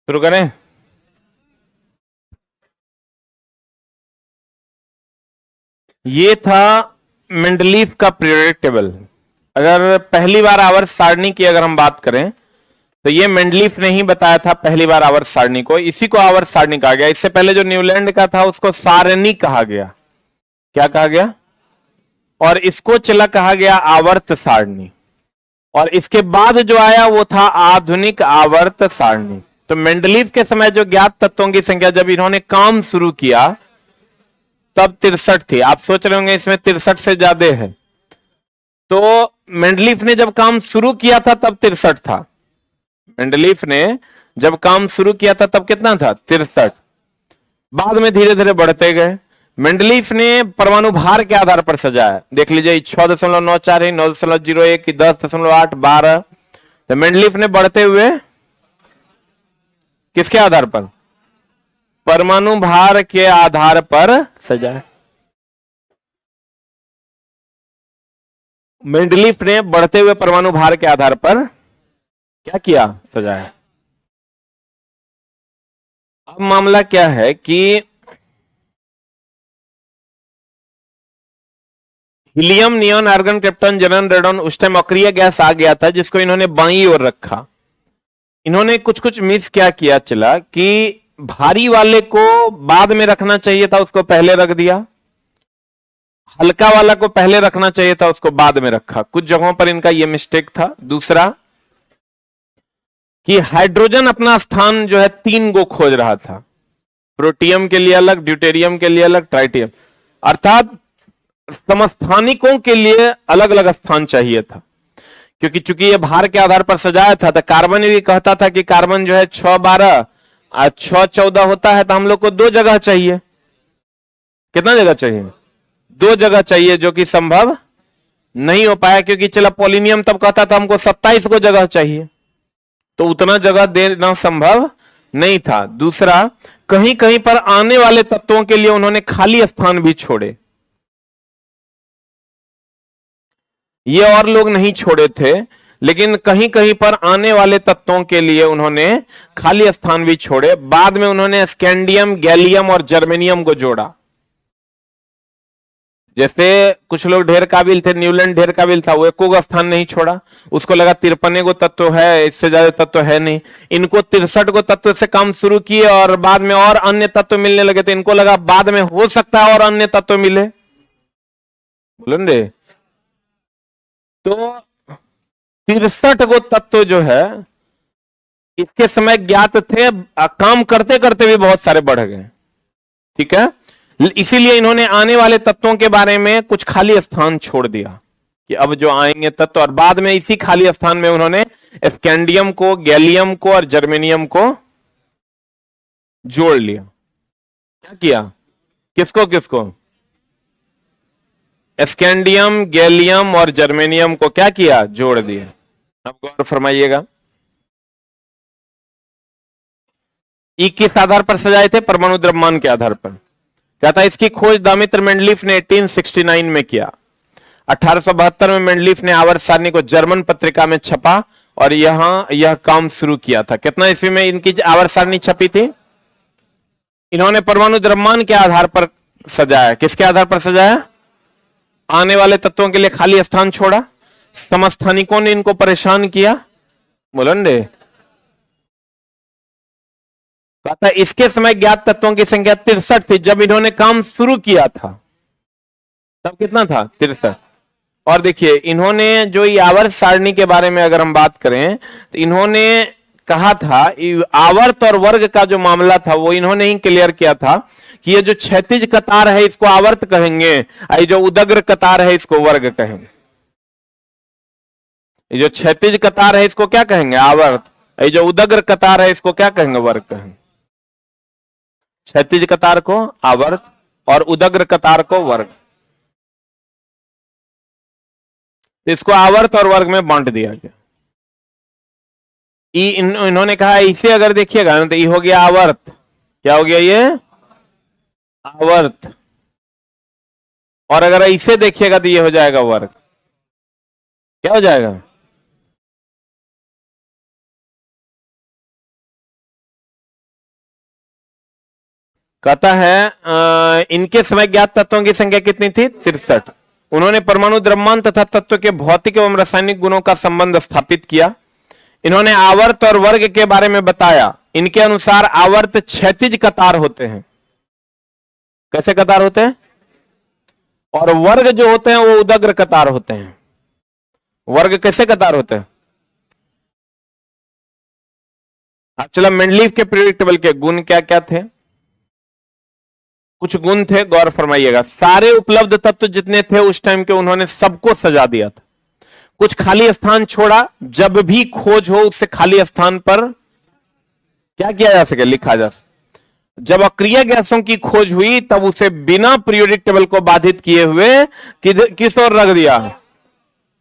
शुरू करें। ये था मेंडलीफ का पीरियोडिक टेबल। अगर पहली बार आवर्त सारणी की अगर हम बात करें तो ये मेंडलीफ ने ही बताया था पहली बार आवर्त सारणी को, इसी को आवर्त सारणी कहा गया। इससे पहले जो न्यूलैंड का था उसको सारणी कहा गया। क्या कहा गया? और इसको चला कहा गया आवर्त सारणी। और इसके बाद जो आया वो था आधुनिक आवर्त सारणी। तो मेंडलीफ के समय जो ज्ञात तत्वों की संख्या जब इन्होंने काम शुरू किया तब 63 थी। आप सोच रहे होंगे इसमें 63 से ज्यादा है, तो मेंडलीफ ने जब काम शुरू किया था तब 63 था। मेंडलीफ ने जब काम शुरू किया था तब कितना था? 63। बाद में धीरे धीरे बढ़ते गए। मेंडलीफ ने परमाणु भार के आधार पर सजाया। देख लीजिए 6.94 है, 9.01, 10.8, 12। तो मेंडलीफ ने बढ़ते हुए किसके आधार पर? परमाणु भार के आधार पर सजाया। मेंडलीफ ने बढ़ते हुए परमाणु भार के आधार पर क्या किया? सजाया। अब मामला क्या है कि helium, neon, argon, krypton, xenon, radon उस टाइम अक्रिय गैस आ गया था जिसको इन्होंने बाईं ओर रखा। इन्होंने कुछ कुछ मिस क्या किया चला कि भारी वाले को बाद में रखना चाहिए था, उसको पहले रख दिया। हल्का वाला को पहले रखना चाहिए था, उसको बाद में रखा। कुछ जगहों पर इनका यह मिस्टेक था। दूसरा कि हाइड्रोजन अपना स्थान जो है 3 को खोज रहा था। प्रोटियम के लिए अलग, ड्यूटेरियम के लिए अलग, ट्राइटियम, अर्थात समस्थानिकों के लिए अलग अलग स्थान चाहिए था। क्योंकि चूंकि ये भार के आधार पर सजाया था तो कार्बन भी कहता था कि कार्बन जो है 6-12 और 6-14 होता है, तो हम लोग को 2 जगह चाहिए। कितना जगह चाहिए? 2 जगह चाहिए, जो कि संभव नहीं हो पाया। क्योंकि चला पोलिनियम तब कहता था हमको 27 को जगह चाहिए, तो उतना जगह देना संभव नहीं था। दूसरा, कहीं कहीं पर आने वाले तत्वों के लिए उन्होंने खाली स्थान भी छोड़े। ये और लोग नहीं छोड़े थे, लेकिन कहीं कहीं पर आने वाले तत्वों के लिए उन्होंने खाली स्थान भी छोड़े। बाद में उन्होंने स्कैंडियम, गैलियम और जर्मेनियम को जोड़ा। जैसे कुछ लोग ढेर काबिल थे, न्यूलैंड ढेर काबिल था, वो एको स्थान नहीं छोड़ा। उसको लगा 53 को तत्व है, इससे ज्यादा तत्व है नहीं। इनको 63 को तत्व से काम शुरू किए और बाद में और अन्य तत्व मिलने लगे, तो इनको लगा बाद में हो सकता है और अन्य तत्व मिले। बोलेंगे तो 63 को तत्व जो है इसके समय ज्ञात थे, काम करते करते भी बहुत सारे बढ़ गए। ठीक है, इसीलिए इन्होंने आने वाले तत्वों के बारे में कुछ खाली स्थान छोड़ दिया कि अब जो आएंगे तत्व, और बाद में इसी खाली स्थान में उन्होंने स्कैंडियम को, गैलियम को और जर्मेनियम को जोड़ लिया। क्या किया? किसको किसको? स्कैंडियम, गैलियम और जर्मेनियम को क्या किया? जोड़ दिया। अब गौर फरमाइएगा, ई किस आधार पर सजाए थे? परमाणु द्रव्यमान के आधार पर। क्या था? इसकी खोज दामित्र मेंडलीफ ने 1869 में किया। 1872 में मेंडलीफ ने आवर्त सारणी को जर्मन पत्रिका में छपा और यहां यह काम शुरू किया था। कितना ईस्वी में इनकी आवर्त सारणी छपी थी? इन्होंने परमाणु द्रव्यमान के आधार पर सजाया। किसके आधार पर सजाया? आने वाले तत्वों के लिए खाली स्थान छोड़ा, समस्थानिकों ने इनको परेशान किया। बोलेंगे कहता इसके समय ज्ञात तत्वों की संख्या 63 थी। जब इन्होंने काम शुरू किया था तब कितना था? 63। और देखिए, इन्होंने जो ये आवर्त सारणी के बारे में अगर हम बात करें तो इन्होंने कहा था, आवर्त और वर्ग का जो मामला था वो इन्होंने ही क्लियर किया था कि ये जो क्षैतिज कतार है इसको आवर्त कहेंगे, ये जो उदग्र कतार है इसको वर्ग कहेंगे। ये जो क्षैतिज कतार है इसको क्या कहेंगे? आवर्त। ये जो उदग्र कतार है इसको क्या कहेंगे? वर्ग कहेंगे। क्षैतिज कतार को आवर्त और उदग्र कतार को वर्ग। इसको आवर्त और वर्ग में बांट दिया गया। इन्होंने कहा इसे अगर देखिएगा तो ये हो गया आवर्त। क्या हो गया? ये आवर्त। और अगर इसे देखिएगा तो ये हो जाएगा वर्ग। क्या हो जाएगा? कहता है इनके समय ज्ञात तत्वों की संख्या कितनी थी? 63। उन्होंने परमाणु, द्रव्यमान तथा तत्व के भौतिक एवं रासायनिक गुणों का संबंध स्थापित किया। इन्होंने आवर्त और वर्ग के बारे में बताया। इनके अनुसार आवर्त क्षैतिज कतार होते हैं। कैसे कतार होते हैं? और वर्ग जो होते हैं वो उदग्र कतार होते हैं। वर्ग कैसे कतार होते हैं? चलो, मेंडलीफ के पीरियोडिक टेबल के गुण क्या क्या थे? कुछ गुण थे, गौर फरमाइएगा। सारे उपलब्ध तत्व जितने थे उस टाइम के उन्होंने सबको सजा दिया था। कुछ खाली स्थान छोड़ा, जब भी खोज हो उससे खाली स्थान पर क्या किया जा सके? लिखा जा सके। जब अक्रिय गैसों की खोज हुई तब उसे बिना पीरियोडिक टेबल को बाधित किए हुए किस ओर रख दिया?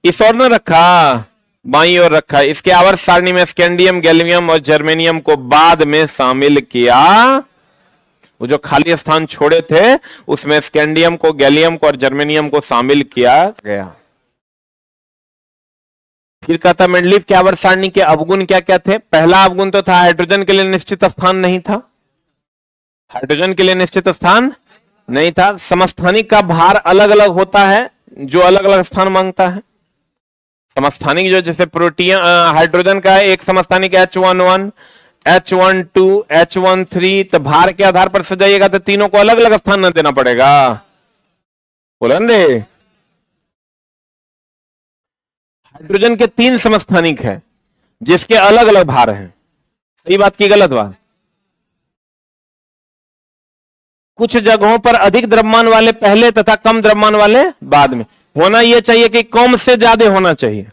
इस ओर न रखा, बाईं ओर रखा। इसके आवर्त सारणी में स्कैंडियम, गैलियम और जर्मेनियम को बाद में शामिल किया। वो जो खाली स्थान छोड़े थे उसमें स्कैंडियम को, गैलियम को और जर्मेनियम को शामिल किया गया। फिर कहता मेंडलीफ के आवर्त सारणी के अवगुण क्या क्या थे? पहला अवगुण तो था हाइड्रोजन के लिए निश्चित स्थान नहीं था। हाइड्रोजन के लिए निश्चित स्थान नहीं था। समस्थानिक का भार अलग अलग होता है जो अलग अलग स्थान मांगता है। समस्थानिक जो जैसे प्रोटीन, हाइड्रोजन का एक समस्थानिक H11, H12, H13, तो भार के आधार पर सजाइएगा तो तीनों को अलग अलग स्थान न देना पड़ेगा। बोलेंगे हाइड्रोजन के 3 समस्थानिक है जिसके अलग अलग भार हैं। सही बात की गलत बात? कुछ जगहों पर अधिक द्रव्यमान वाले पहले तथा कम द्रव्यमान वाले बाद में। होना यह चाहिए कि कम से ज्यादा होना चाहिए।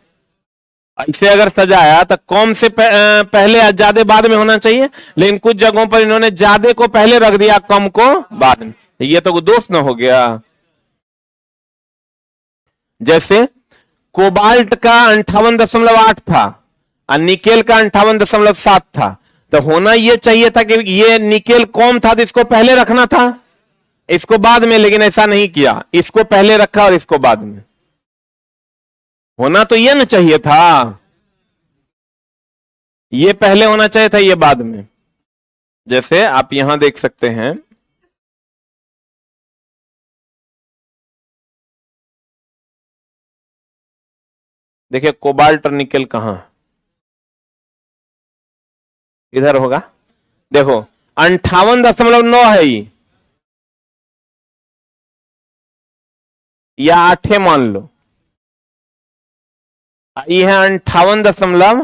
ऐसे अगर सजाया तो कम से पहले ज्यादा बाद में होना चाहिए, लेकिन कुछ जगहों पर इन्होंने ज्यादा को पहले रख दिया, कम को बाद में। ये तो दोष न हो गया। जैसे कोबाल्ट का 58.8 था और निकेल का 58.7 था, तो होना यह चाहिए था कि ये निकेल कम था तो इसको पहले रखना था, इसको बाद में, लेकिन ऐसा नहीं किया। इसको पहले रखा और इसको बाद में। होना तो यह ना चाहिए था, ये पहले होना चाहिए था, ये बाद में। जैसे आप यहां देख सकते हैं, देखिए कोबाल्ट और निकेल कहां? इधर होगा। देखो 58.9 है ये, या 8 मान लो, ये है 58.7।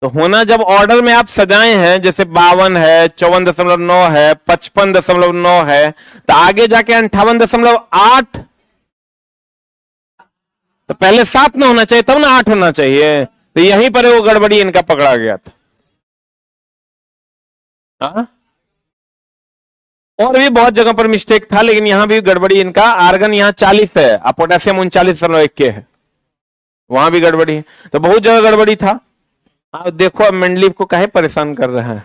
तो होना जब ऑर्डर में आप सजाए हैं, जैसे 52 है, 54.9 है, 55.9 है, तो आगे जाके 58.8, तो पहले 7 ना होना चाहिए, तब ना 8 होना चाहिए। तो यहीं पर वो गड़बड़ी इनका पकड़ा गया था। हाँ? और भी बहुत जगह पर मिस्टेक था, लेकिन यहां भी गड़बड़ी इनका। आर्गन यहां 40 है और पोटेशियम 39.1 के है, वहां भी गड़बड़ी है। तो बहुत जगह गड़बड़ी था। आप देखो अब मेंडलीफ को काहे परेशान कर रहा है?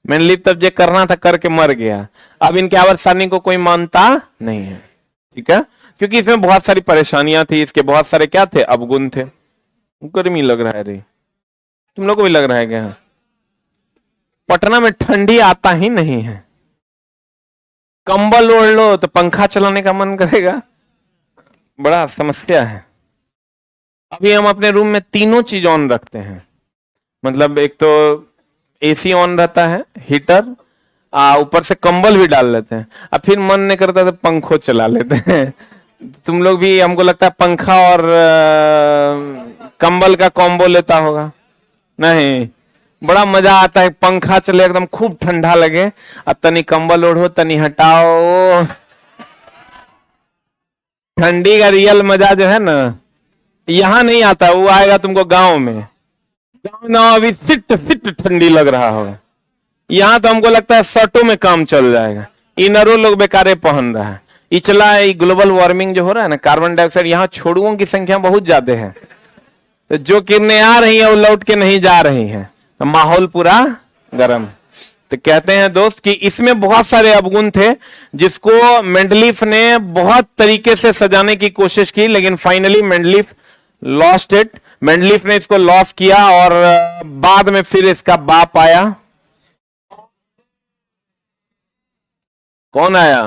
मेंडलीफ तब जो करना था करके मर गया। अब इनके आवर्त सारणी को कोई मानता नहीं है, ठीक है, क्योंकि इसमें बहुत सारी परेशानियां थी। इसके बहुत सारे क्या थे? अवगुण थे। गर्मी लग रहा है रे, तुम लोग को भी लग रहा है क्या? पटना में ठंडी आता ही नहीं है। कंबल ओढ़ लो तो पंखा चलाने का मन करेगा, बड़ा समस्या है। अभी हम अपने रूम में तीनों चीज ऑन रखते हैं, मतलब एक तो एसी ऑन रहता है, हीटर, ऊपर से कंबल भी डाल लेते हैं, और फिर मन नहीं करता तो पंखो चला लेते हैं। तुम लोग भी, हमको लगता है पंखा और कंबल का कॉम्बो लेता होगा। नहीं, बड़ा मजा आता है, पंखा चले एकदम खूब ठंडा लगे, अब तनी कंबल ओढ़ो, तनी हटाओ। ठंडी का रियल मजा जो है ना, यहां नहीं आता, वो आएगा तुमको गांव में। गांव ना अभी सिट सिट ठंडी लग रहा होगा, यहां तो हमको लगता है शर्टों में काम चल जाएगा। इनरों लोग बेकारे पहन रहा है। इचला ग्लोबल वार्मिंग जो हो रहा है ना, कार्बन डाइऑक्साइड, यहाँ छोड़ुओं की संख्या बहुत ज्यादा है, तो जो किरणें आ रही है वो लौट के नहीं जा रही है, तो माहौल पूरा गर्म। तो कहते हैं दोस्त कि इसमें बहुत सारे अवगुण थे जिसको मेंडलीफ ने बहुत तरीके से सजाने की कोशिश की, लेकिन finally Mendeleev lost it. Mendeleev ने इसको लॉस किया और बाद में फिर इसका बाप आया, कौन आया?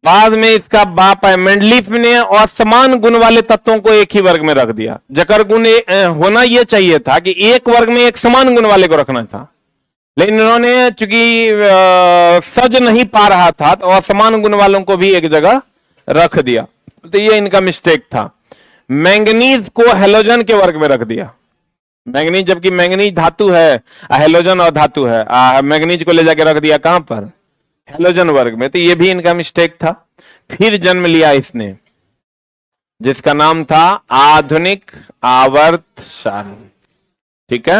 बाद में इसका बाप है। मेंडलीफ ने असमान गुण वाले तत्वों को एक ही वर्ग में रख दिया। जकर गुण होना यह चाहिए था कि एक वर्ग में एक समान गुण वाले को रखना था, लेकिन इन्होंने चूंकि सज नहीं पा रहा था तो असमान गुण वालों को भी एक जगह रख दिया। तो ये इनका मिस्टेक था। मैंगनीज को हेलोजन के वर्ग में रख दिया। मैंगनीज, जबकि मैंगनीज धातु है, हेलोजन और धातु है। मैंगनीज को ले जाके रख दिया कहां पर? हेलोजन वर्ग में। तो ये भी इनका मिस्टेक था। फिर जन्म लिया इसने जिसका नाम था आधुनिक आवर्त सारणी। ठीक है।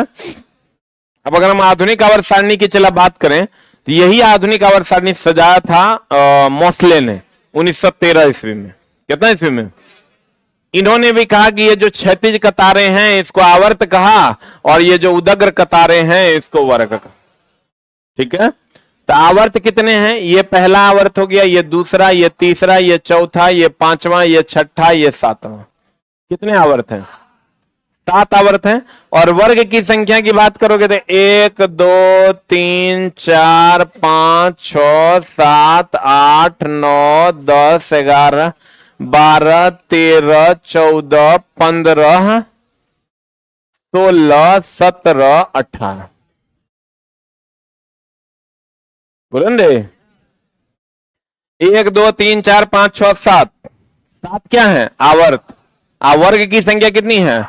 अब अगर हम आधुनिक आवर्त सारणी की चला बात करें तो यही आधुनिक आवर्त सारणी सजाया था मोस्ले ने 1913 ईस्वी में। कितना ईस्वी में? इन्होंने भी कहा कि ये जो क्षैतिज कतारें हैं इसको आवर्त कहा, और ये जो उदग्र कतारें हैं इसको वर्ग कहा। ठीक है। तो आवर्त कितने हैं? ये पहला आवर्त हो गया, ये दूसरा, ये तीसरा, ये चौथा, ये पांचवा, ये छठा, ये सातवां। कितने आवर्त हैं? 7 आवर्त हैं। और वर्ग की संख्या की बात करोगे तो 1 2 3 4 5 6 7 8 9 10 11 12 13 14 15 16 17 18। बोलेंगे 1 2 3 4 5 6 7। 7 क्या है? आवर्त। वर्ग की संख्या कितनी है?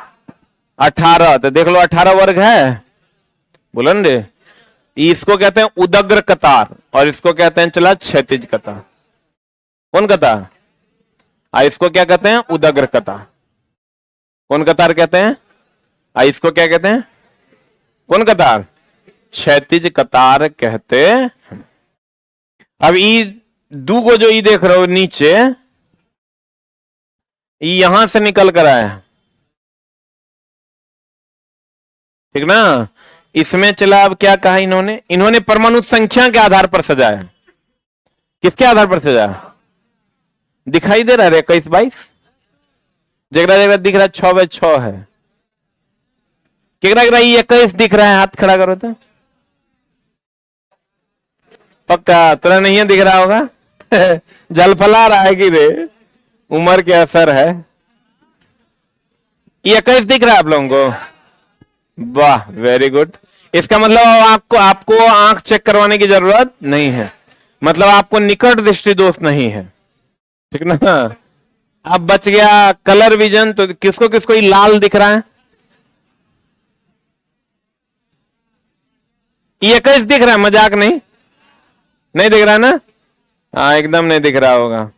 18। तो देख लो 18 वर्ग है। बोलेंगे इसको कहते हैं उदग्र कतार और इसको कहते हैं चला क्षैतिज कतार। कौन कतार? इसको क्या कहते हैं? उदग्र कतार। कौन कतार कहते हैं? इसको क्या कहते हैं? कौन कतार? क्षैतिज कतार कहते हैं। अब ई दू को जो ई देख रहे हो नीचे, यहां से निकल कर आया। ठीक ना। इसमें चला अब क्या कहा इन्होंने परमाणु संख्या के आधार पर सजाया। किसके आधार पर सजाया? दिखाई दे रहा है 21 22? जगरा जगरा दिख रहा है 6/6 है। केकरा केकरा 21 दिख रहा है? हाथ खड़ा करो तो। पक्का तुरा नहीं है? दिख रहा होगा। जलफला रहा है कि रे, उम्र के असर है। 21 दिख रहा है आप लोगों को? वाह, वेरी गुड। इसका मतलब आपको आंख चेक करवाने की जरूरत नहीं है। मतलब आपको निकट दृष्टि दोष नहीं है। ठीक ना। अब बच गया कलर विजन। तो किसको किसको ये लाल दिख रहा है? 21 दिख रहा है, मजाक नहीं। नहीं दिख रहा ना? हाँ, एकदम नहीं दिख रहा होगा।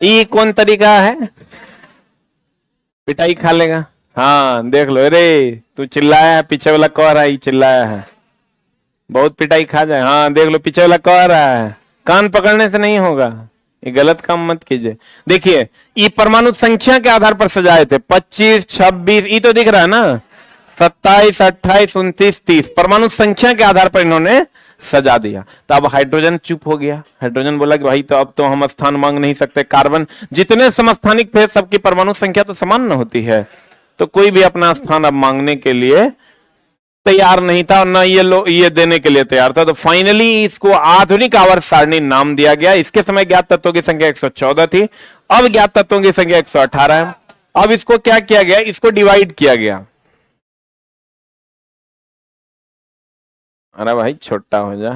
ये कौन तरीका है? पिटाई खा लेगा। हाँ देख लो। अरे तू चिल्लाया है, पीछे वाला कह रहा है चिल्लाया है, बहुत पिटाई खा जाए। हाँ देख लो, पीछे वाला कह रहा है। कान पकड़ने से नहीं होगा, ये गलत काम मत कीजिए। देखिए ये परमाणु संख्या के आधार पर सजाए थे। 25 26 ये तो दिख रहा है ना। 27 28 29 30 परमाणु संख्या के आधार पर इन्होंने सजा दिया। तो अब हाइड्रोजन चुप हो गया। हाइड्रोजन बोला कि भाई तो अब तो हम स्थान मांग नहीं सकते। कार्बन जितने समस्थानिक थे सबकी परमाणु संख्या तो समान न होती है, तो कोई भी अपना स्थान अब मांगने के लिए तैयार नहीं था और ना ये देने के लिए तैयार था। तो फाइनली इसको आधुनिक आवर्त सारणी नाम दिया गया। इसके समय ज्ञात तत्वों की संख्या 114 थी, अब ज्ञात तत्वों की संख्या 118 है। अब इसको क्या किया गया? इसको डिवाइड किया गया। अरे भाई छोटा हो जा।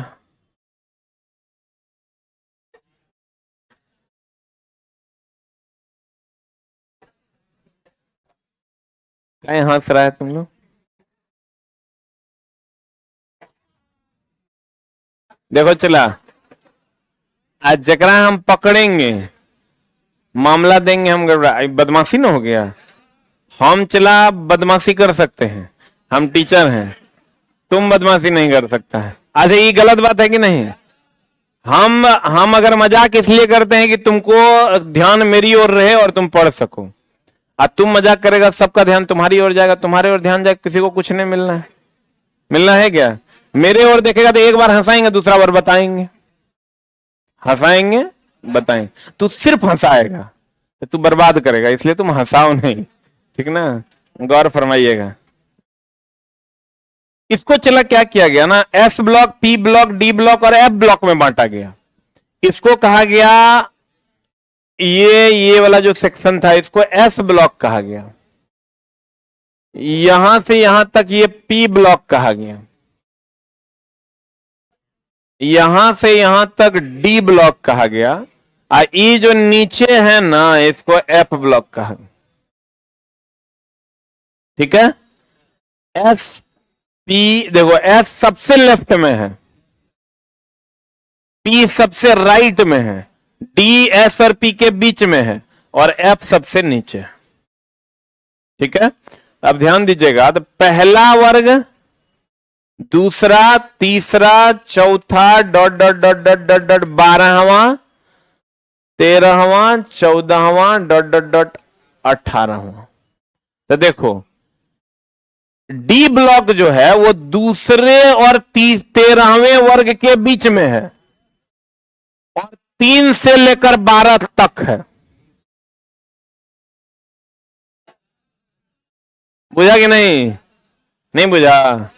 क्या हंस रहा है तुम लोग? देखो चला, आज जकरा हम पकड़ेंगे मामला देंगे हम, बदमाशी ना हो गया। हम चला बदमाशी कर सकते हैं, हम टीचर हैं, तुम बदमाशी नहीं कर सकता है। अच्छा ये गलत बात है कि नहीं? हम अगर मजाक इसलिए करते हैं कि तुमको ध्यान मेरी ओर रहे और तुम पढ़ सको। अब तुम मजाक करेगा सबका ध्यान तुम्हारी ओर जाएगा, तुम्हारी ओर ध्यान जाएगा, किसी को कुछ नहीं मिलना है। मिलना है क्या? मेरे ओर देखेगा तो एक बार हंसाएंगे, दूसरा बार बताएंगे, हंसाएंगे बताएंगे। तू सिर्फ हंसाएगा तो तू बर्बाद करेगा, इसलिए तुम हंसाओ नहीं, ठीक ना, गौर फरमाइएगा। इसको चला क्या किया गया ना, S block, P block, D block और एफ ब्लॉक में बांटा गया। इसको कहा गया, ये वाला जो सेक्शन था इसको एस ब्लॉक कहा गया। यहां से यहां तक ये पी ब्लॉक कहा गया। यहां से यहां तक डी ब्लॉक कहा गया। ये जो नीचे है ना इसको एफ ब्लॉक कहा गया। ठीक है, एस पी, देखो एस सबसे लेफ्ट में है, पी सबसे राइट में है, डी एस और पी के बीच में है और एफ सबसे नीचे। ठीक है, अब ध्यान दीजिएगा, तो पहला वर्ग, दूसरा, तीसरा, चौथा, dot dot dot dot dot dot, 12वां, 13वां, 14वां, डॉट डॉट डॉट, 18वां। तो देखो डी ब्लॉक जो है वो दूसरे और 13वें वर्ग के बीच में है और 3 से लेकर 12 तक है। बुझा कि नहीं? नहीं बुझा?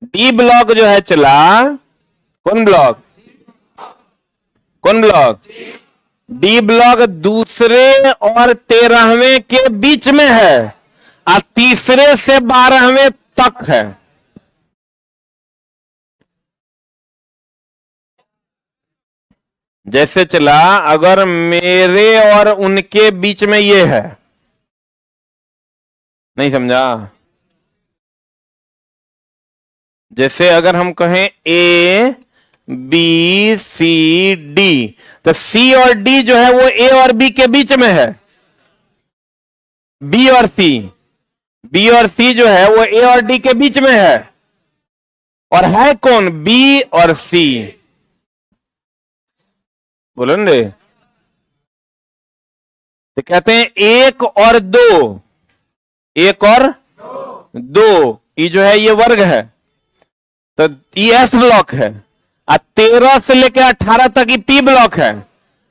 डी ब्लॉक जो है चला, कौन ब्लॉक, कौन ब्लॉक, डी ब्लॉक दूसरे और 13वें के बीच में है और तीसरे से 12वें तक है। जैसे चला, अगर मेरे और उनके बीच में ये है, नहीं समझा? जैसे अगर हम कहें ए बी सी डी, तो सी और डी जो है वो ए और बी के बीच में है। बी और सी, बी और सी जो है वो ए और डी के बीच में है। और है कौन? बी और सी। बोलो ना, तो कहते हैं 1 और 2, 1 और 2, ये जो है ये वर्ग है, तो ये एस ब्लॉक है। 13 से लेकर 18 तक ये पी ब्लॉक है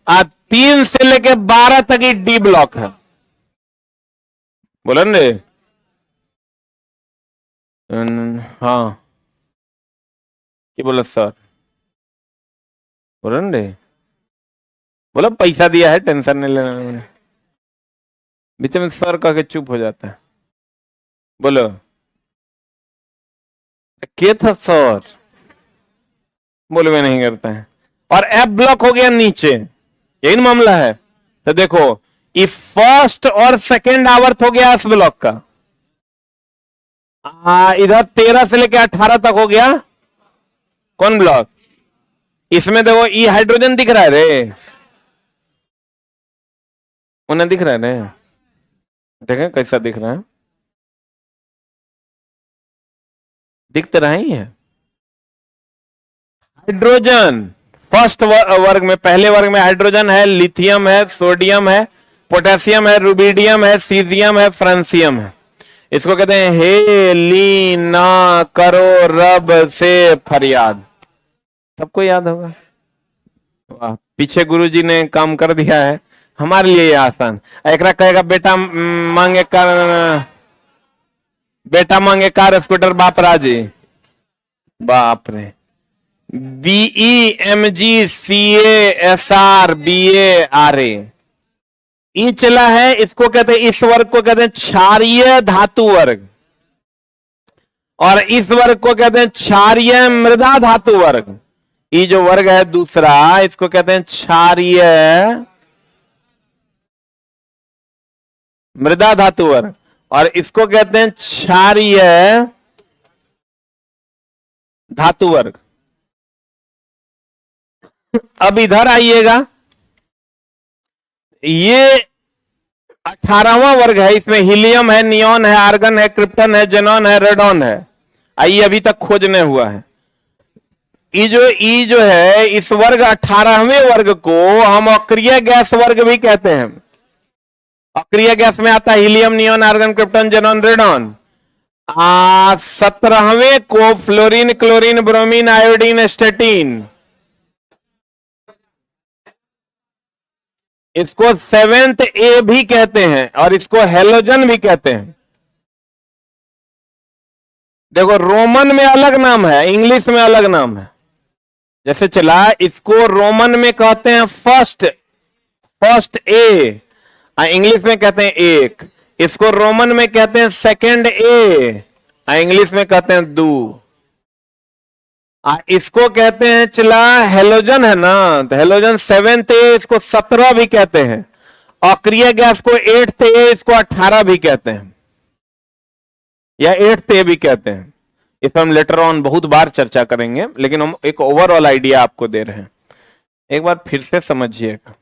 और 3 से लेकर 12 तक ये डी ब्लॉक है। बोलो ना, हाँ क्या बोला सर? बोलो ना, बोलो पैसा दिया है, टेंशन नहीं लेना। मैंने बीच में सर कह के चुप हो जाता है। बोलो क्या था सर? बोले में नहीं करता है। और एफ ब्लॉक हो गया नीचे, यही मामला है। तो देखो ये फर्स्ट और सेकेंड आवर्त हो गया एस ब्लॉक का। इधर 13 से लेकर 18 तक हो गया कौन ब्लॉक? इसमें देखो ये हाइड्रोजन दिख रहा है रे, उन्हें दिख रहा है रे, देखें कैसा दिख रहा है, दिखते रहा ही है। हाइड्रोजन फर्स्ट वर्ग में, पहले वर्ग में हाइड्रोजन है, लिथियम है, सोडियम है, पोटेशियम है, रुबिडियम है, सीजियम है, फ्रांसियम है। इसको कहते हैं हे ली ना करो रब से फरियाद। सबको याद होगा। वाह, पीछे गुरुजी ने काम कर दिया है हमारे लिए, ये आसान। एक कहेगा बेटा मांगे कार, बेटा मांगे कार स्कूटर, बाप राजी, बाप रे। B E M G C S R B A R A, ई चला है, इसको कहते हैं, इस वर्ग को कहते हैं क्षारीय धातु वर्ग, और इस वर्ग को कहते हैं क्षारीय मृदा धातु वर्ग। ये जो वर्ग है दूसरा, इसको कहते हैं क्षारीय मृदा धातु वर्ग, और इसको कहते हैं क्षारीय धातु वर्ग। अब इधर आइएगा, ये 18वां वर्ग है। इसमें हीलियम है, नियॉन है, आर्गन है, क्रिप्टन है, जेनॉन है, रेडॉन है। आइए अभी तक खोजने हुआ है। ई जो है इस वर्ग 18वें वर्ग को हम अक्रिय गैस वर्ग भी कहते हैं। अक्रिय गैस में आता है helium, neon, argon, krypton, xenon, radon. 17वें को fluorine, chlorine, bromine, iodine, astatine, इसको 7th ए भी कहते हैं और इसको हेलोजन भी कहते हैं। देखो रोमन में अलग नाम है, इंग्लिश में अलग नाम है। जैसे चला, इसको रोमन में कहते हैं फर्स्ट ए, इंग्लिश में कहते हैं एक। इसको रोमन में कहते हैं सेकंड ए, इंग्लिश में कहते हैं दू। इसको कहते हैं चला हेलोजन है ना, तो हेलोजन 7th ए, इसको 17 भी कहते हैं। अक्रिय गैस को 8th ए, इसको 18 भी कहते हैं या 8th ए भी कहते हैं। इस पर हम लेटर ऑन बहुत बार चर्चा करेंगे, लेकिन हम एक ओवरऑल आइडिया आपको दे रहे हैं, एक बार फिर से समझिएगा,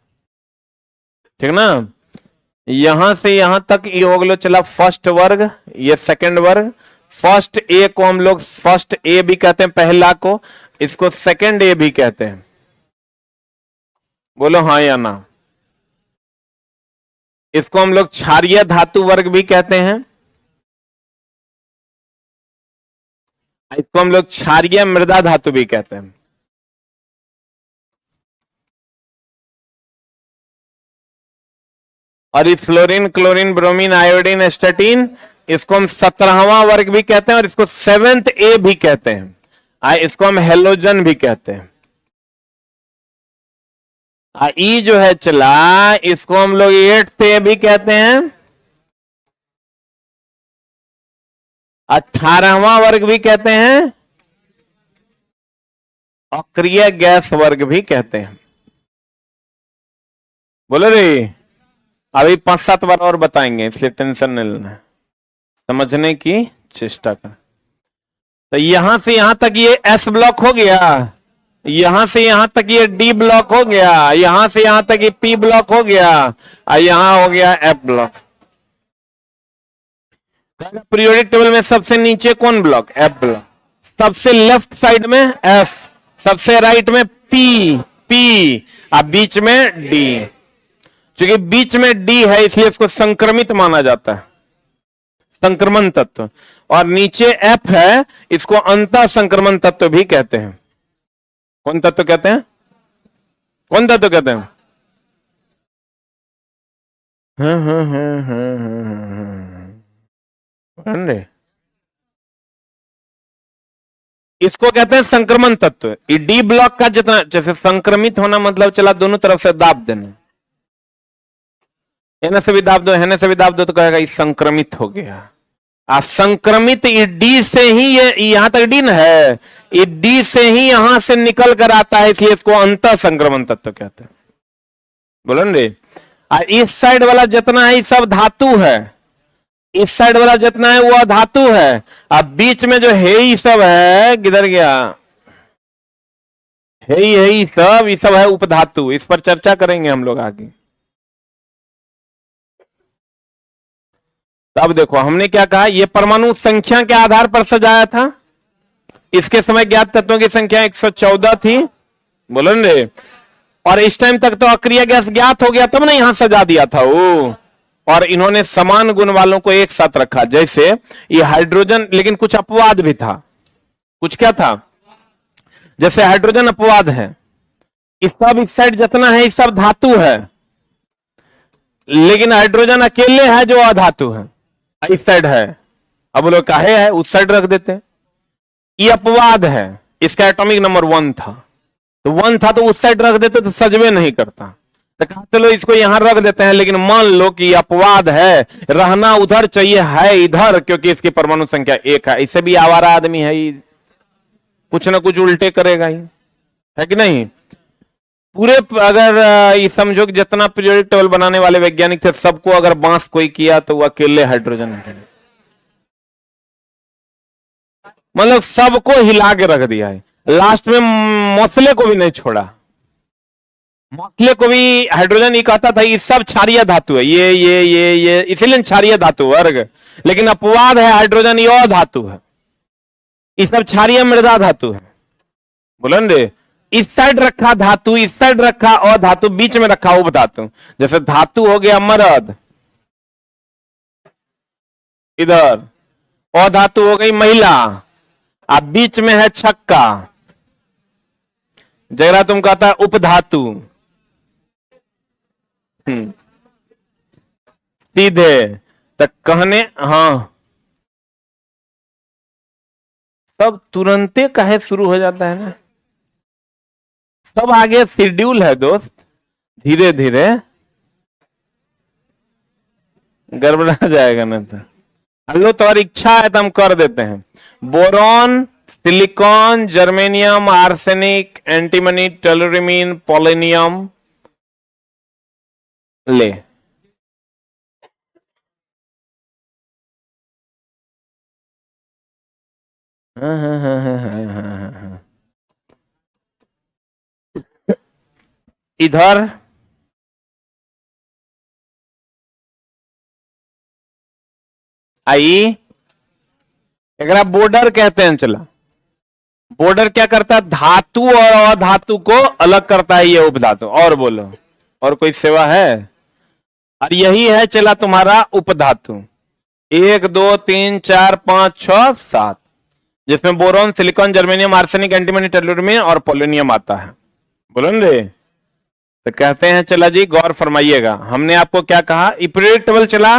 ठीक ना। यहां से यहां तक ये हो गया चला फर्स्ट वर्ग, ये सेकंड वर्ग। फर्स्ट ए को हम लोग फर्स्ट ए भी कहते हैं, पहला को, इसको सेकंड ए भी कहते हैं। बोलो हाँ या ना। इसको हम लोग क्षारीय धातु वर्ग भी कहते हैं, इसको हम लोग क्षारीय मृदा धातु भी कहते हैं। और ये fluorine, chlorine, bromine, iodine, astatine, इसको हम 17वां वर्ग भी कहते हैं और इसको 7th ए भी कहते हैं। इसको हम हेलोजन भी कहते हैं। ई जो है चला, इसको हम लोग 8th ए भी कहते हैं, 18वां वर्ग भी कहते हैं, अक्रिय गैस वर्ग भी कहते हैं। बोलो रे, अभी 5-7 बार और बताएंगे, इसलिए टेंशन नहीं लेना है, समझने की चेष्टा कर। तो यहां से यहां तक ये एस ब्लॉक हो गया, यहां से यहां तक ये डी ब्लॉक हो गया, यहां से यहां तक ये पी ब्लॉक हो गया, और यहां हो गया एफ ब्लॉक। पीरियोडिक टेबल में सबसे नीचे कौन ब्लॉक? F block. सबसे लेफ्ट साइड में एफ, सबसे राइट में पी, और बीच में डी। क्योंकि बीच में डी है इसलिए इसको संक्रमित माना जाता है, संक्रमण तत्व। और नीचे एफ है, इसको अंत संक्रमण तत्व भी कहते हैं। कौन तत्व कहते हैं? कौन तत्व कहते हैं? इसको कहते हैं संक्रमण तत्व। डी ब्लॉक का जितना, जैसे संक्रमित होना मतलब चला दोनों तरफ से दाब देना, एने से भी दाब दो, हेने से भी दाब दो, तो कहेगा ये संक्रमित हो गया। संक्रमित डी से ही, ये यहां तक डी न है, ये डी से ही यहां से निकल कर आता है, इसलिए इसको अंत संक्रमण तत्व कहते हैं। बोलो रे। इस साइड वाला जितना है सब धातु है, इस साइड वाला जितना है वो धातु है। अब बीच में जो है ही सब है, किधर गया? है ही सब, ये सब है उपधातु। इस पर चर्चा करेंगे हम लोग आगे। अब देखो हमने क्या कहा, ये परमाणु संख्या के आधार पर सजाया था। इसके समय ज्ञात तत्वों की संख्या 114 थी, बोलो रे। और इस टाइम तक तो अक्रिय गैस ज्ञात हो गया, तब ना यहां सजा दिया था वो। और इन्होंने समान गुण वालों को एक साथ रखा, जैसे ये हाइड्रोजन, लेकिन कुछ अपवाद भी था। कुछ क्या था? जैसे हाइड्रोजन अपवाद है, इस सब इस साइड जितना है इस सब धातु है, लेकिन हाइड्रोजन अकेले है जो अधातु है, इस साइड है। अब बोलो काहे है, उस साइड रख देते हैं। ये अपवाद है, इसका एटॉमिक नंबर 1 था, तो 1 था तो उस साइड रख देते तो सजवे नहीं करता। तो कहा चलो इसको यहां रख देते हैं, लेकिन मान लो कि अपवाद है, रहना उधर चाहिए, है इधर, क्योंकि इसकी परमाणु संख्या 1 है। इससे भी आवारा आदमी है, कुछ ना कुछ उल्टे करेगा ही, है कि नहीं? पूरे अगर ये समझो कि जितना पीरियोडिक टेबल बनाने वाले वैज्ञानिक थे, सबको अगर बांस कोई किया तो वो अकेले हाइड्रोजन है, मतलब सबको हिला के रख दिया है। लास्ट में मौसले को भी नहीं छोड़ा, मौसले को भी हाइड्रोजन ही कहता था ये सब क्षारीय धातु है, ये इसीलिए क्षारीय धातु वर्ग। लेकिन अपवाद है, हाइड्रोजन ये अधातु है, ये सब क्षारीय मृदा धातु है। बोलो रे। इस साइड रखा धातु, इस साइड रखा अधातु, बीच में रखा उपधातु। जैसे धातु हो गया मरद इधर, अ धातु हो गई महिला, अब बीच में है छक्का, जगह तुम कहता है उपधातु, सीधे तक कहने, हाँ सब तुरंते कहे शुरू हो जाता है ना, सब आगे शेड्यूल है दोस्त, धीरे धीरे गड़बड़ा जाएगा ना। तो हेलो तो और इच्छा है तो हम कर देते हैं। Boron, silicon, germanium, arsenic, antimony, tellurium, polonium, ले इधर आई, अगर आप बॉर्डर कहते हैं, चला बॉर्डर क्या करता है, धातु और अधातु को अलग करता है, ये उपधातु। और बोलो, और कोई सेवा है? और यही है चला तुम्हारा उपधातु, 1 2 3 4 5 6 7, जिसमें boron, silicon, germanium, arsenic, antimony, tellurium और पोलोनियम आता है। बोलो ना रे, तो कहते हैं चला जी गौर फरमाइएगा, हमने आपको क्या कहा, पीरियोडिक टेबल चला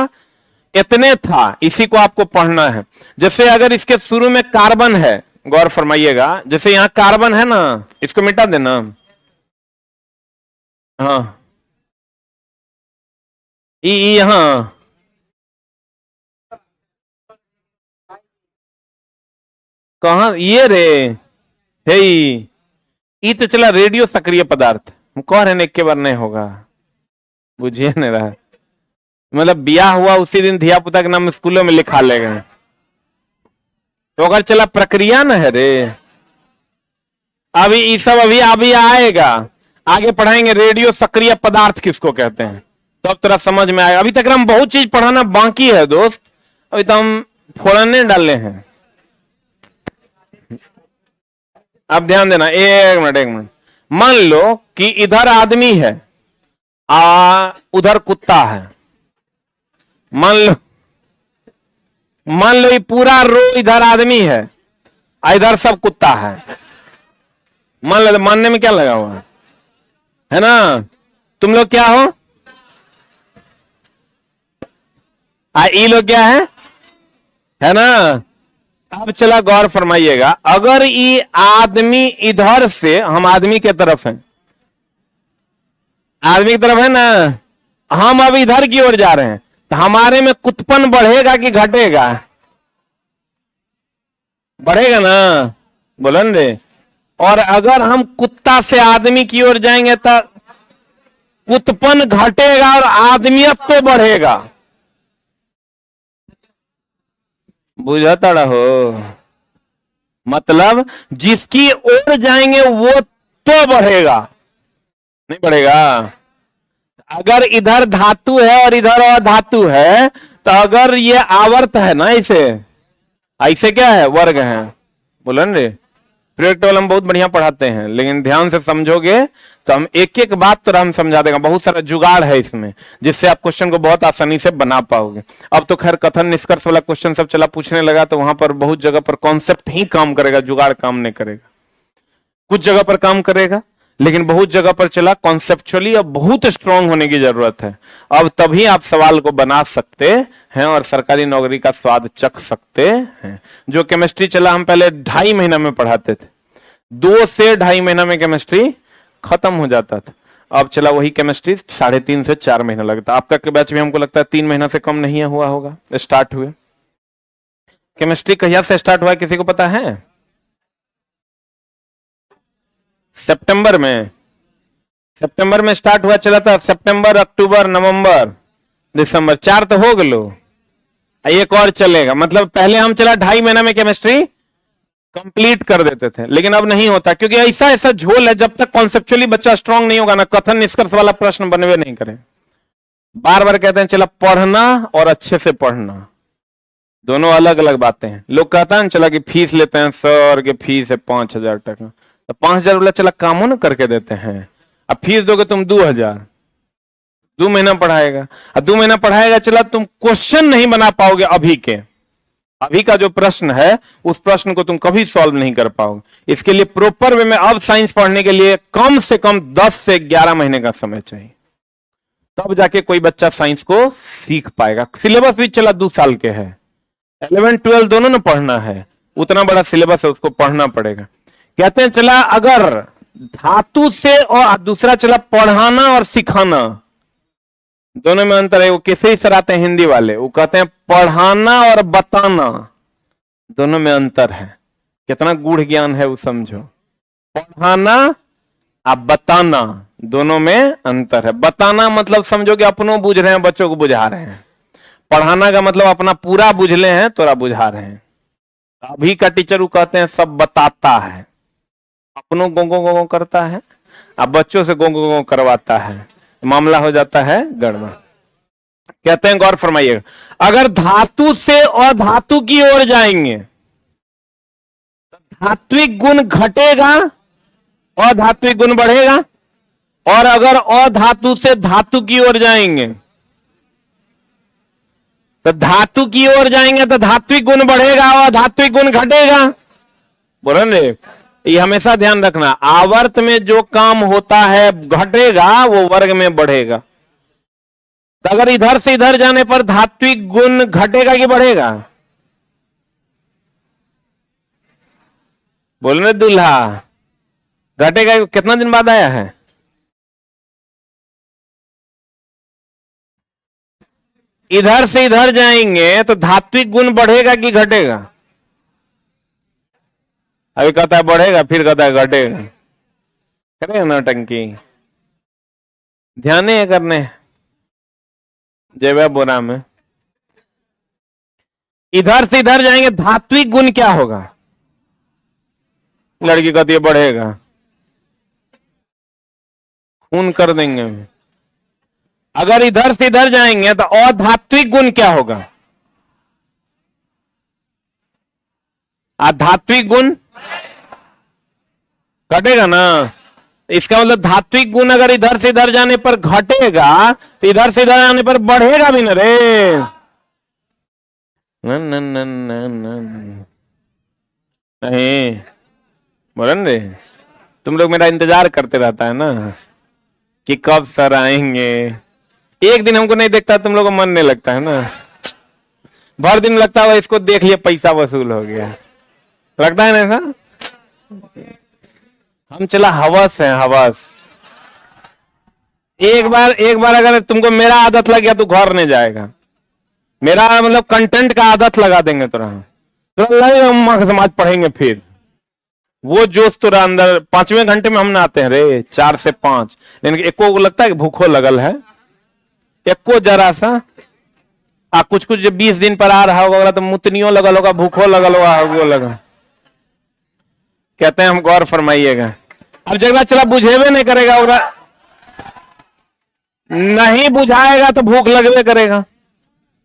इतने था, इसी को आपको पढ़ना है। जैसे अगर इसके शुरू में कार्बन है, गौर फरमाइएगा, जैसे यहां कार्बन है ना, इसको मिटा देना, हाँ यहां कहा ये रे है, ई तो चला रेडियो सक्रिय पदार्थ, हम कह रहे हैं, एक के बार नहीं होगा, बुझिए नहीं रहा, मतलब ब्याह हुआ उसी दिन धिया पुता के नाम स्कूलों में लिखा लेगा, तो अगर चला प्रक्रिया ना है रे, अभी ये सब अभी आएगा, आगे पढ़ाएंगे रेडियो सक्रिय पदार्थ किसको कहते हैं, तो अब तेरा समझ में आएगा। अभी तक हम बहुत चीज पढ़ाना बाकी है दोस्त, अभी तो हम फोड़ने डाले हैं। अब ध्यान देना, एक मिनट, मान लो कि इधर आदमी है, उधर कुत्ता है, मान लो ये पूरा रो इधर आदमी है, इधर सब कुत्ता है, मान लो, मानने में क्या लगा हुआ है ना, तुम लोग क्या हो, ये लोग क्या है ना। अब चला गौर फरमाइएगा, अगर ये आदमी इधर से, हम आदमी के तरफ हैं, आदमी की तरफ है ना, हम अब इधर की ओर जा रहे हैं, तो हमारे में कुत्तपन बढ़ेगा कि घटेगा? बढ़ेगा ना, बोलो ना रे। और अगर हम कुत्ता से आदमी की ओर जाएंगे तो कुत्तपन घटेगा और आदमियत तो बढ़ेगा, बुझाता रहो, मतलब जिसकी ओर जाएंगे वो तो बढ़ेगा, नहीं बढ़ेगा। अगर इधर धातु है और इधर अधातु है, तो अगर ये आवर्त है ना, ऐसे क्या है, वर्ग है, बोलो ना रे। पीरियोडिक टेबल हम बहुत बढ़िया पढ़ाते हैं, लेकिन ध्यान से समझोगे तो हम एक एक बात तो हम समझा देगा, बहुत सारा जुगाड़ है इसमें, जिससे आप क्वेश्चन को बहुत आसानी से बना पाओगे। अब तो खैर कथन निष्कर्ष वाला क्वेश्चन सब चला पूछने लगा, तो वहां पर बहुत जगह पर कॉन्सेप्ट ही काम करेगा, जुगाड़ काम नहीं करेगा। कुछ जगह पर काम करेगा, लेकिन बहुत जगह पर चला कॉन्सेप्चुअली अब बहुत स्ट्रांग होने की जरूरत है। अब तभी आप सवाल को बना सकते हैं और सरकारी नौकरी का स्वाद चख सकते हैं। जो केमिस्ट्री चला हम पहले 2.5 महीना में पढ़ाते थे, 2 से 2.5 महीना में केमिस्ट्री खत्म हो जाता था। अब चला वही केमिस्ट्री 3.5 से 4 महीना लगता। आपका बैच भी हमको लगता है 3 महीना से कम नहीं हुआ होगा स्टार्ट हुए। केमिस्ट्री कहिया से स्टार्ट हुआ किसी को पता है? सितंबर में स्टार्ट हुआ, चला था सितंबर, अक्टूबर, नवंबर, दिसंबर, 4 तो हो गलो, एक और चलेगा। मतलब पहले हम चला 2.5 महीना में केमिस्ट्री कंप्लीट कर देते थे, लेकिन अब नहीं होता, क्योंकि ऐसा झोल है, जब तक कॉन्सेप्चुअली बच्चा स्ट्रांग नहीं होगा ना, कथन निष्कर्ष वाला प्रश्न बनवे नहीं करे। बार बार कहते हैं चला पढ़ना और अच्छे से पढ़ना दोनों अलग अलग बातें हैं। लोग कहता है चला कि फीस लेते हैं सर की फीस है 5,000 टका, तो 5,000 वाला चला कामों न करके देते हैं। अब फीस दोगे तुम 2,000, 2 महीना पढ़ाएगा, अब 2 महीना पढ़ाएगा चला तुम क्वेश्चन नहीं बना पाओगे अभी के, अभी का जो प्रश्न है उस प्रश्न को तुम कभी सॉल्व नहीं कर पाओगे। इसके लिए प्रॉपर वे में अब साइंस पढ़ने के लिए कम से कम 10 से 11 महीने का समय चाहिए, तब जाके कोई बच्चा साइंस को सीख पाएगा। सिलेबस भी चला 2 साल के है, 11 12 दोनों ने पढ़ना है, उतना बड़ा सिलेबस है, उसको पढ़ना पड़ेगा। कहते हैं चला अगर धातु से, और दूसरा चला पढ़ाना और सिखाना, दोनों में अंतर है। वो कैसे ही सराहते हैं हिंदी वाले, वो कहते हैं पढ़ाना और बताना, दोनों में अंतर है। कितना गूढ़ ज्ञान है वो समझो। पढ़ाना और बताना दोनों में अंतर है। बताना मतलब समझो कि अपनों बुझ रहे हैं, बच्चों को बुझा रहे हैं। पढ़ाना का मतलब अपना पूरा बुझ ले हैं, तोरा बुझा रहे हैं। अभी का टीचर वो कहते हैं सब बताता है, अपनों गोंगो गोंगो करता है, अब बच्चों से गोंगो गोंगो करवाता है, मामला हो जाता है गड़बड़। कहते हैं गौर फरमाइएगा, अगर धातु से अधातु की ओर जाएंगे तो धात्विक गुण घटेगा, अधात्विक गुण बढ़ेगा। और अगर अधातु से धातु की ओर जाएंगे तो धातु की ओर जाएंगे तो धात्विक गुण बढ़ेगा और धात्विक गुण घटेगा। बोल रहे, ये हमेशा ध्यान रखना, आवर्त में जो काम होता है घटेगा, वो वर्ग में बढ़ेगा। तो अगर इधर से इधर जाने पर धात्विक गुण घटेगा कि बढ़ेगा? बोल रहे दूल्हा, घटेगा। कितना दिन बाद आया है? इधर से इधर जाएंगे तो धात्विक गुण बढ़ेगा कि घटेगा? अभी कहता है बढ़ेगा, फिर कहता है घटेगा। करेगा नौटंकी, ध्यान है करने जय बोरा में। इधर से इधर जाएंगे, धात्विक गुण क्या होगा? लड़की कहती है बढ़ेगा, खून कर देंगे। अगर इधर से इधर जाएंगे तो अधात्विक गुण क्या होगा? आध्यात्मिक गुण घटेगा ना। इसका मतलब धात्विक गुण अगर इधर से इधर जाने पर घटेगा तो इधर से इधर जाने पर बढ़ेगा भी ना रे। नहीं बोलन रे, तुम लोग मेरा इंतजार करते रहता है ना कि कब सर आएंगे। एक दिन हमको नहीं देखता, तुम लोगों को मन नहीं लगता है ना। भर दिन लगता है इसको देख लिया, पैसा वसूल हो गया, लगता है ना ऐसा। हम चला हवस है, हवस। एक बार अगर तुमको मेरा आदत लग गया तो घर नहीं जाएगा। मेरा मतलब कंटेंट का आदत लगा देंगे तुरा, तो समाज पढ़ेंगे। फिर वो जोश तुरा अंदर 5वें घंटे में हम ना आते हैं रे, 4 से 5। लेकिन एको को लगता है कि भूखो लगल है, एको जरा सा कुछ जब 20 दिन पर आ रहा होगा तो मुतनियों लगल होगा, भूखो लगल होगा, वो लगा। कहते हैं हम गौर फरमाइएगा। अब जगह चला बुझेबे नहीं करेगा, नहीं बुझाएगा तो भूख लगवे करेगा।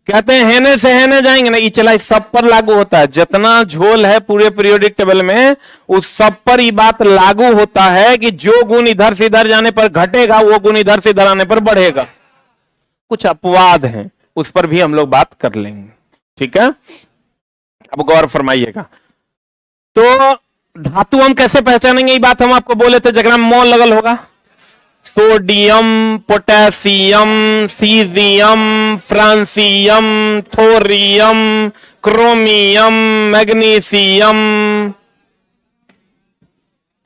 कहते हैं हेने से हेने जाएंगे ना, ये चला इस सब पर लागू होता है। जितना झोल है पूरे पीरियोडिक टेबल में, उस सब पर ये बात लागू होता है कि जो गुण इधर से इधर जाने पर घटेगा, वो गुण इधर से इधर आने पर बढ़ेगा। कुछ अपवाद हैं, उस पर भी हम लोग बात कर लेंगे, ठीक है। अब गौर फरमाइएगा। तो धातु हम कैसे पहचानेंगे, ये बात हम आपको बोले थे। जगह में मोल लगल होगा, sodium, potassium, caesium, francium, thorium, chromium, magnesium,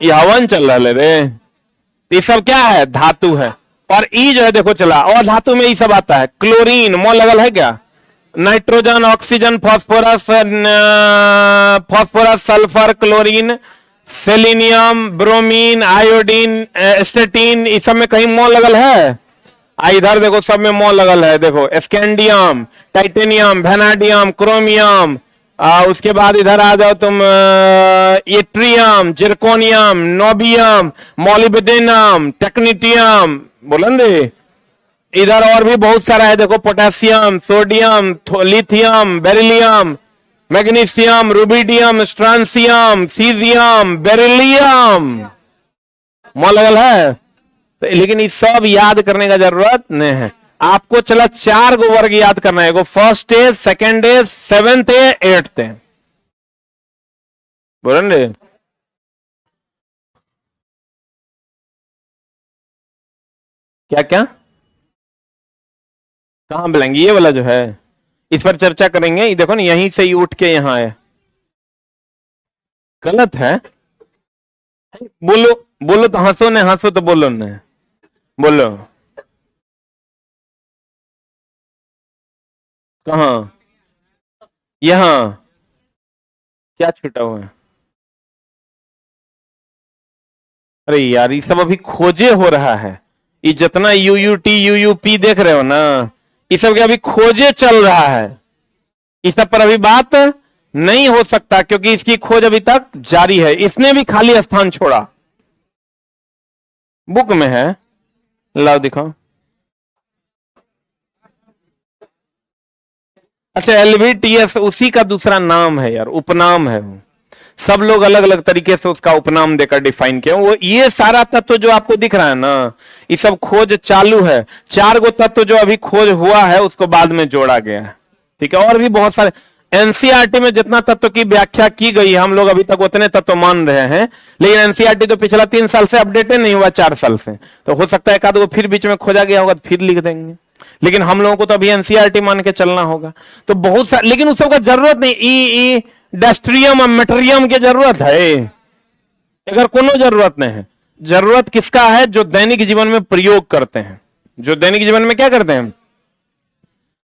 ये हवन चल रहा है रे। ये सब क्या है? धातु है। और ई जो है देखो चला, और धातु में ये सब आता है। क्लोरीन मोल लगल है क्या? Nitrogen, oxygen, phosphorus, sulphur, chlorine, selenium, bromine, iodine, statin, इस सब में कहीं मोल लगल है? इधर देखो सब में मोल लगल है। देखो स्कैंडियम, टाइटेनियम, वेनाडियम, क्रोमियम, उसके बाद इधर आ जाओ तुम, yttrium, zirconium, niobium, molybdenum, technetium, बोलन दे। इधर और भी बहुत सारा है, देखो potassium, sodium, lithium, beryllium, magnesium, rubidium, strontium, caesium, beryllium, मोल लगल है। तो लेकिन ये सब याद करने का जरूरत नहीं है। आपको चला 4 गो वर्ग याद करना है, फर्स्ट है, सेकेंड है, सेवेंथ है, एट्थ है। बोलन रे क्या क्या कहां मिलेंगे? ये वाला जो है इस पर चर्चा करेंगे। ये देखो ना, यहीं से ही उठ के यहां आए, गलत है। बोलो बोलो तो हंसो, ने हंसो तो बोलो, ने बोलो कहां? यहां क्या छूटा हुआ है? अरे यार ये सब अभी खोजे हो रहा है। ये जितना यूयूटी यूयूपी देख रहे हो ना, ये सब के अभी खोजे चल रहा है। इस सब पर अभी बात नहीं हो सकता क्योंकि इसकी खोज अभी तक जारी है। इसने भी खाली स्थान छोड़ा। बुक में है, लाओ दिखाओ। अच्छा, एलवीटीएस उसी का दूसरा नाम है यार, उपनाम है। सब लोग अलग अलग तरीके से उसका उपनाम देकर डिफाइन किया। वो ये सारा तत्व जो आपको दिख रहा है ना, ये सब खोज चालू है। 4 गो तत्व जो अभी खोज हुआ है उसको बाद में जोड़ा गया है। ठीक है, और भी बहुत सारे एनसीईआरटी में जितना तत्व की व्याख्या की गई है हम लोग अभी तक उतने तत्व मान रहे हैं, लेकिन एनसीईआरटी तो पिछला 3 साल से अपडेटेड नहीं हुआ, 4 साल से। तो हो सकता है एक आध को फिर बीच में खोजा गया होगा तो फिर लिख देंगे, लेकिन हम लोगों को तो अभी एनसीईआरटी मान के चलना होगा। तो बहुत सारे, लेकिन उस सबका जरूरत नहीं। ई डस्ट्रियम और मेटेरियम की जरूरत है, अगर कोनो जरूरत नहीं है। जरूरत किसका है? जो दैनिक जीवन में प्रयोग करते हैं, जो दैनिक जीवन में क्या करते हैं।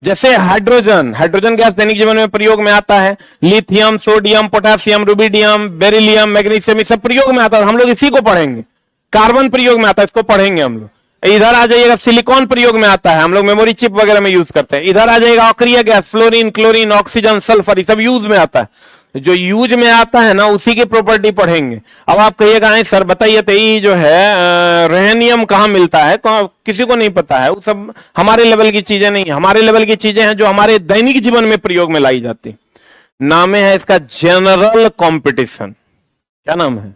जैसे हाइड्रोजन, हाइड्रोजन गैस दैनिक जीवन में प्रयोग में आता है। Lithium, sodium, potassium, rubidium, beryllium, magnesium, ये सब प्रयोग में आता है। हम लोग इसी को पढ़ेंगे। कार्बन प्रयोग में आता है, इसको पढ़ेंगे हम लोग। इधर आ जाइएगा, सिलिकॉन प्रयोग में आता है, हम लोग मेमोरी चिप वगैरह में यूज करते हैं। इधर आ जाएगा अक्रिय gas, fluorine, chlorine, oxygen, sulphur, ये सब यूज में आता है। जो यूज में आता है ना उसी की प्रॉपर्टी पढ़ेंगे। अब आप कहिएगा सर बताइए तो ये जो है रेनियम कहाँ मिलता है? किसी को नहीं पता है। वो सब हमारे लेवल की चीजें नहीं है। हमारे लेवल की चीजें हैं जो हमारे दैनिक जीवन में प्रयोग में लाई जाती। नाम है इसका जनरल कंपटीशन। क्या नाम है?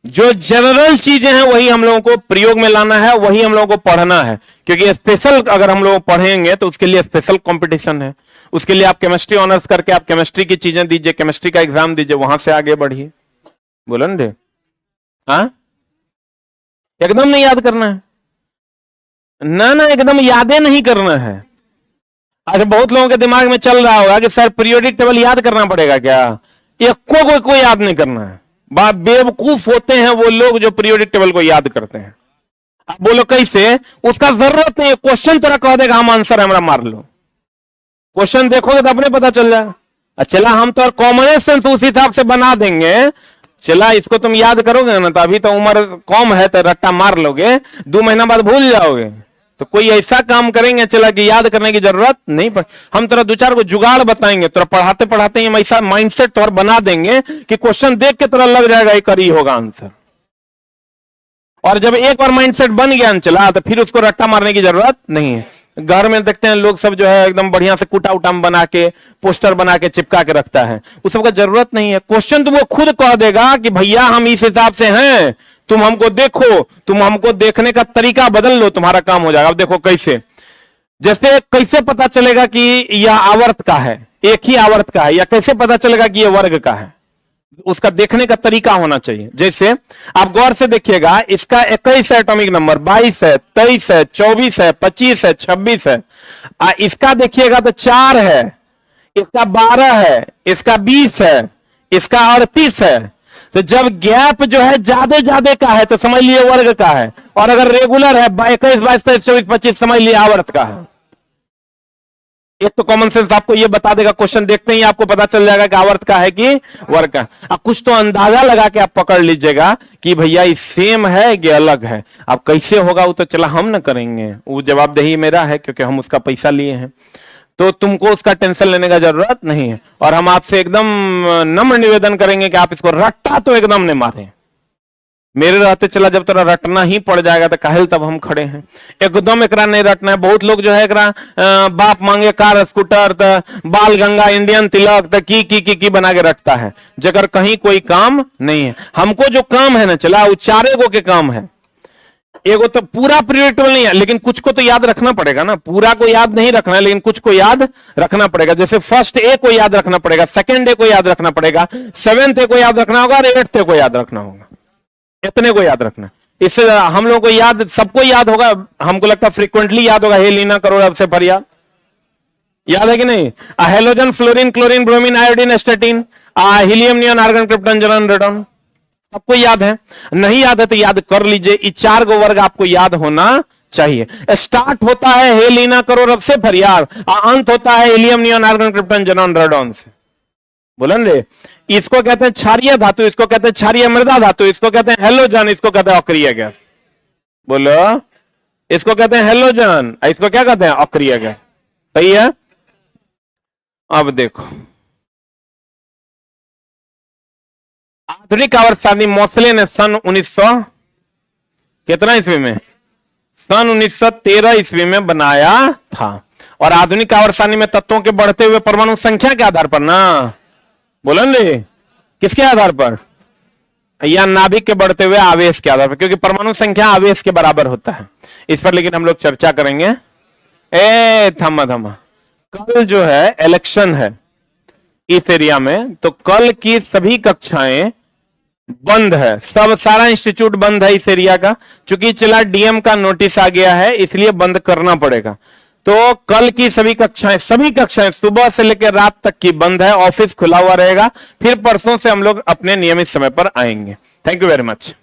जो जनरल चीजें हैं वही हम लोगों को प्रयोग में लाना है, वही हम लोगों को पढ़ना है। क्योंकि स्पेशल अगर हम लोग पढ़ेंगे तो उसके लिए स्पेशल कंपटीशन है। उसके लिए आप केमिस्ट्री ऑनर्स करके आप केमिस्ट्री की चीजें दीजिए, केमिस्ट्री का एग्जाम दीजिए, वहां से आगे बढ़िए। बोलो ना, हाँ एकदम नहीं याद करना है ना, ना एकदम यादें नहीं करना है। अच्छा, बहुत लोगों के दिमाग में चल रहा होगा कि सर पीरियोडिक टेबल याद करना पड़ेगा क्या? ये कोई याद नहीं करना है। बेवकूफ होते हैं वो लोग जो पीरियोडिक टेबल को याद करते हैं। आप बोलो कैसे? उसका जरूरत नहीं है। क्वेश्चन तरह कह देगा हम आंसर हमारा मार लो। क्वेश्चन देखोगे तो अपने पता चल जाएगा। चला हम तो कॉमन सेंस उस हिसाब से बना देंगे। चला इसको तुम याद करोगे ना तो अभी तो उम्र कम है तो रट्टा मार लोगे, 2 महीना बाद भूल जाओगे। तो कोई ऐसा काम करेंगे चला कि याद करने की जरूरत नहीं पड़। हम तेरा 2-4 को जुगाड़ बताएंगे, तेरा पढ़ाते पढ़ाते हम ऐसा माइंडसेट तौर बना देंगे कि क्वेश्चन देख के तेरा लग जाएगा एक ही होगा आंसर। और जब एक बार माइंडसेट बन गया चला तो फिर उसको रट्टा मारने की जरूरत नहीं है। घर में देखते हैं लोग सब जो है एकदम बढ़िया से कुटा उटाम बना के पोस्टर बना के चिपका के रखता है, उस सब का जरूरत नहीं है। क्वेश्चन तो वो खुद कह देगा कि भैया हम इस हिसाब से हैं, तुम हमको देखो, तुम हमको देखने का तरीका बदल लो, तुम्हारा काम हो जाएगा। अब देखो कैसे, जैसे कैसे पता चलेगा कि यह आवर्त का है, एक ही आवर्त का है, या कैसे पता चलेगा कि यह वर्ग का है? उसका देखने का तरीका होना चाहिए। जैसे आप गौर से देखिएगा, इसका 21 है एटॉमिक नंबर, 22 है, 23 है, 24 है, 25 है, 26 है। इसका देखिएगा तो 4 है, इसका 12 है, इसका 20 है, इसका 38 है। तो जब गैप जो है ज्यादा का है तो समझ लिए वर्ग का है, और अगर रेगुलर है 21, 22, 23, 24, 25 समझ लिए आवर्त का है। एक तो कॉमन सेंस आपको ये बता देगा, क्वेश्चन देखते ही आपको पता चल जाएगा कि आवर्त का है कि वर्ग का। अब कुछ तो अंदाजा लगा के आप पकड़ लीजिएगा कि भैया ये सेम है कि अलग है। अब कैसे होगा वो तो चला हम न करेंगे, वो जवाबदेही मेरा है क्योंकि हम उसका पैसा लिए हैं। तो तुमको उसका टेंशन लेने का जरूरत नहीं है। और हम आपसे एकदम नम्र निवेदन करेंगे कि आप इसको रट्टा तो एकदम नहीं मारें। मेरे रहते चला जब तेरा रटना ही पड़ जाएगा तो काहे तब हम खड़े हैं। एकदम एकरा नहीं रटना है। बहुत लोग जो है एकरा बाप मांगे कार स्कूटर तो बाल गंगा इंडियन तिलक तो की बना के रखता है, जगह कहीं कोई काम नहीं है। हमको जो काम है ना चला वो 4 गो के काम है। एगो तो पूरा प्रिडिक्टेबल नहीं है, लेकिन कुछ को तो याद रखना पड़ेगा ना, पूरा को याद नहीं रखना है लेकिन कुछ को याद रखना पड़ेगा। जैसे फर्स्ट ए को याद रखना पड़ेगा, सेकंड ए को याद रखना पड़ेगा, सेवेंथ ए को याद रखना होगा और एट्थ ए को याद रखना होगा, इतने को याद रखना। इससे हम लोगों को याद, सबको याद होगा, हमको लगता है फ्रीक्वेंटली याद होगा, हे लीना करो अब से फरियाद, याद है कि नहीं? Halogen, fluorine, chlorine, bromine, iodine, astatine, helium, neon, argon, krypton, xenon, radon, सबको याद है? नहीं याद है तो याद कर लीजिए, ये 4 गो वर्ग आपको याद होना चाहिए। स्टार्ट होता है हे लीना करो रब से फरियाद, अंत होता है helium, neon, argon, krypton, xenon, radon से। बोलन रे, इसको कहते हैं क्षारीय धातु, इसको कहते हैं क्षारीय मृदा धातु, इसको कहते हैं हेलोजन, इसको कहते हैं अक्रिय गैस। बोलो, इसको कहते हैं हेलोजन, इसको क्या कहते हैं? अक्रिय गैस। सही है? अब देखो, आधुनिक आवर्त सारणी मोसले ने सन 1900 कितना ईस्वी में? सन 1913 ईस्वी में बनाया था। और आधुनिक आवर्त सारणी में तत्वों के बढ़ते हुए परमाणु संख्या के आधार पर ना, बोलन रे, किसके आधार पर? या नाभिक के बढ़ते हुए आवेश के आधार पर, क्योंकि परमाणु संख्या आवेश के बराबर होता है। इस पर लेकिन हम लोग चर्चा करेंगे। थमा थमा, कल जो है इलेक्शन है इस एरिया में, तो कल की सभी कक्षाएं बंद है, सब सारा इंस्टीट्यूट बंद है इस एरिया का, क्योंकि चला डीएम का नोटिस आ गया है, इसलिए बंद करना पड़ेगा। तो कल की सभी कक्षाएं सुबह से लेकर रात तक की बंद है, ऑफिस खुला हुआ रहेगा। फिर परसों से हम लोग अपने नियमित समय पर आएंगे। Thank you very much.